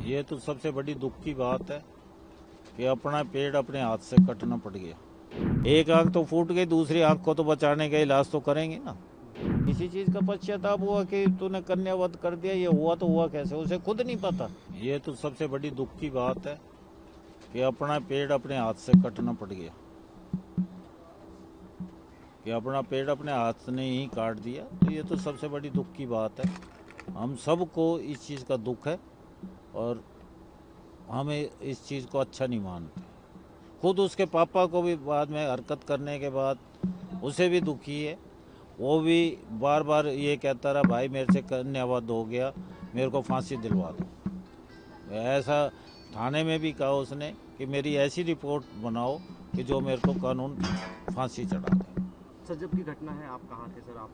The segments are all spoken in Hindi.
ये तो सबसे बड़ी दुख की बात है कि अपना पेड़ अपने हाथ से कटना पड़ गया। एक आंख तो फूट गई, दूसरी आंख को तो बचाने का इलाज तो करेंगे ना। किसी चीज का पश्चाताप हुआ कि तूने कन्यावध कर दिया, ये हुआ तो हुआ कैसे, उसे खुद नहीं पता। ये तो सबसे बड़ी दुख की बात है कि अपना पेड़ अपने हाथ से कटना पड़ गया, कि अपना पेड़ अपने हाथ ने ही काट दिया। तो ये तो सबसे बड़ी दुख की बात है। हम सबको इस चीज़ का दुख है और हमें इस चीज़ को अच्छा नहीं मानते। खुद उसके पापा को भी बाद में हरकत करने के बाद उसे भी दुखी है। वो भी बार बार ये कहता रहा, भाई मेरे से कन्यावध हो गया, मेरे को फांसी दिलवा दो। ऐसा थाने में भी कहा उसने कि मेरी ऐसी रिपोर्ट बनाओ कि जो मेरे को कानून फांसी चढ़ा दे। सर, जब की घटना है आप कहाँ थे सर? आप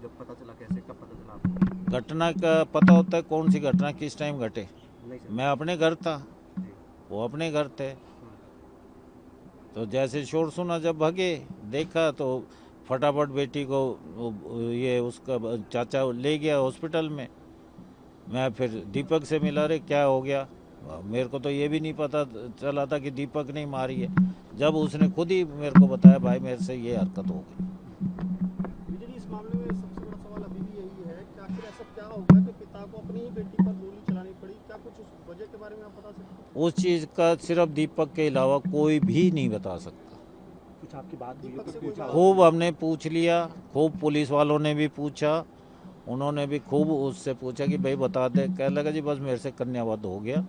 जब पता चला, कैसे, कब पता चला आपको? घटना का पता होता है कौन सी घटना किस टाइम घटे? नहीं सर। मैं अपने घर था, वो अपने घर थे। तो जैसे शोर सुना, जब भागे देखा तो फटाफट बेटी को ये उसका चाचा ले गया हॉस्पिटल में। मैं फिर दीपक से मिला, रे क्या हो गया? मेरे को तो ये भी नहीं पता चला था कि दीपक ने मारी है। जब उसने खुद ही मेरे को बताया, भाई मेरे से ये हरकत हो गई। इस मामले में सबसे बड़ा सवाल अभी भी यही है कि आखिर ऐसा क्या होगा कि पिता को अपनी ही बेटी पर गोली चलानी पड़ी? क्या कुछ उस वजह के बारे में आप बता सकते हैं? उस चीज़ का सिर्फ दीपक के अलावा कोई भी नहीं बता सकता। कुछ आपकी बात दीपक से कोई खूब हमने पूछ लिया, खूब पुलिस वालों ने भी पूछा, उन्होंने भी खूब उससे पूछा कि भाई बता दे। कह लगा जी बस मेरे से कन्यावध हो गया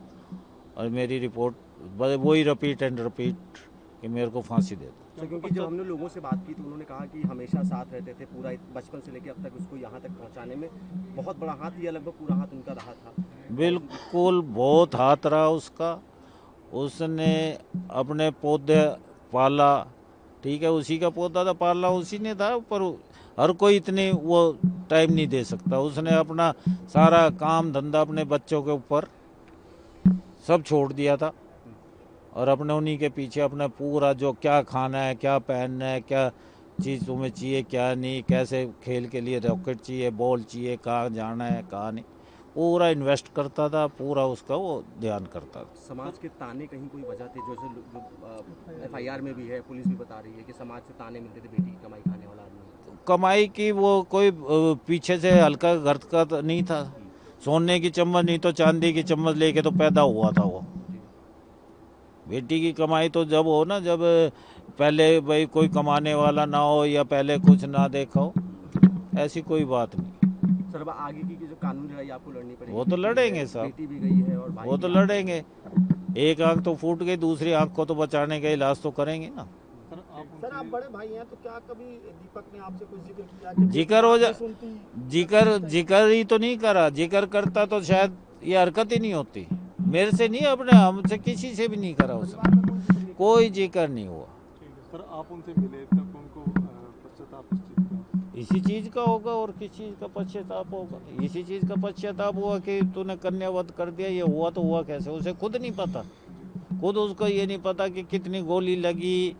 और मेरी रिपोर्ट बस वही रिपीट एंड रिपीट कि मेरे को फांसी दे दो। सर, क्योंकि जब हमने लोगों से बात की तो उन्होंने कहा कि हमेशा साथ रहते थे, पूरा बचपन से लेकर अब तक उसको यहाँ तक पहुँचाने में बहुत बड़ा हाथ, या लगभग पूरा हाथ उनका रहा था। बिल्कुल बहुत हाथ रहा उसका। उसने अपने पौधे पाला, ठीक है, उसी का पौधा था, पाला उसी ने था, पर हर कोई इतनी वो टाइम नहीं दे सकता। उसने अपना सारा काम धंधा अपने बच्चों के ऊपर सब छोड़ दिया था और अपने उन्हीं के पीछे अपना पूरा जो क्या खाना है, क्या पहनना है, क्या चीज़ तुम्हें चाहिए, क्या नहीं, कैसे खेल के लिए रॉकेट चाहिए, बॉल चाहिए, कहाँ जाना है कहाँ नहीं, पूरा इन्वेस्ट करता था, पूरा उसका वो ध्यान करता था। समाज के ताने कहीं कोई वजह थी? जो FIR में भी है, पुलिस भी बता रही है कि समाज से ताने मिलते थे, बेटी की कमाई खाने वाला आदमी। कमाई की वो कोई पीछे से हल्का घर का तो नहीं था। सोने की चम्मच नहीं तो चांदी की चम्मच लेके तो पैदा हुआ था वो। बेटी की कमाई तो जब हो ना, जब पहले भाई कोई कमाने वाला ना हो या पहले कुछ ना देखा हो, ऐसी कोई बात नहीं। सर, अब आगे की जो कानूनी लड़ाई आपको लड़नी पड़ेगी। वो तो लड़ेंगे साहब, बेटी भी गई है और भाई वो तो लड़ेंगे। एक आंख तो फूट गई, दूसरी आंख को तो बचाने का इलाज तो करेंगे ना। सर, आप बड़े भाई हैं तो क्या कभी दीपक ने आपसे कुछ जिक्र किया कि जिक्र हो जा सुनती? जिक्र ही तो नहीं करा। जिक्र करता तो शायद ये हरकत ही नहीं होती। मेरे से नहीं, अपने हमसे किसी से भी नहीं करा उसने, कोई जिक्र नहीं हुआ। सर, आप उनसे मिले तब उनको पश्चाताप किस चीज़ का? इसी चीज का होगा और किस चीज का पश्चाताप होगा? इसी चीज का पश्चाताप हुआ कि तूने कन्यावध कर दिया, ये हुआ तो हुआ कैसे, उसे खुद नहीं पता। खुद उसको ये नहीं पता कि कितनी गोली लगी,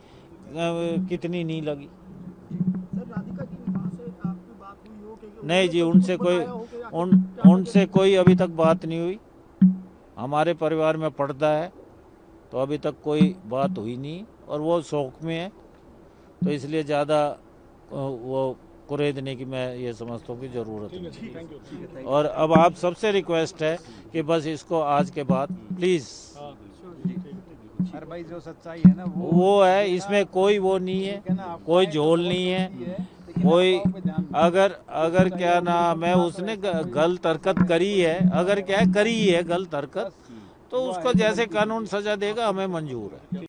कितनी नहीं लगी। सर, राधिका की मां से आपकी बात हुई हो कि नहीं जी, उनसे कोई उनसे कोई अभी तक बात नहीं हुई। हमारे परिवार में पर्दा है तो अभी तक कोई बात हुई नहीं और वो शौक में है, तो इसलिए ज़्यादा वो कुरेदने की मैं ये समझता हूँ कि ज़रूरत नहीं। और अब आप सबसे रिक्वेस्ट है कि बस इसको आज के बाद प्लीज़, अरे भाई जो सच्चाई है ना वो है, इसमें कोई वो नहीं है, कोई झोल नहीं है, कोई अगर क्या नाम है, उसने गलत हरकत करी है, अगर क्या करी है गलत हरकत, तो उसको जैसे कानून सजा देगा हमें मंजूर है।